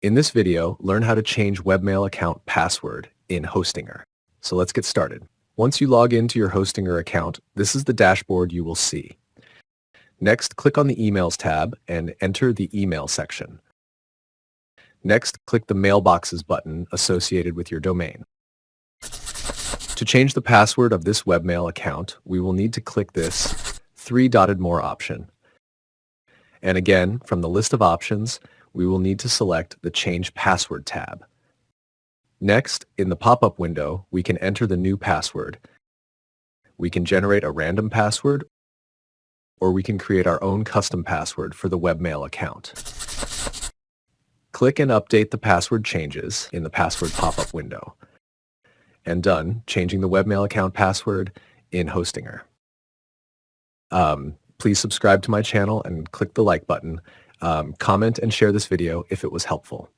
In this video, learn how to change webmail account password in Hostinger. So let's get started. Once you log into your Hostinger account, this is the dashboard you will see. Next, click on the Emails tab and enter the Email section. Next, click the Mailboxes button associated with your domain. To change the password of this webmail account, we will need to click this three-dotted More option. And again, from the list of options, we will need to select the Change Password tab. Next, in the pop-up window, we can enter the new password. We can generate a random password, or we can create our own custom password for the webmail account. Click and update the password changes in the password pop-up window. And done, changing the webmail account password in Hostinger. Please subscribe to my channel and click the like button. Comment and share this video if it was helpful.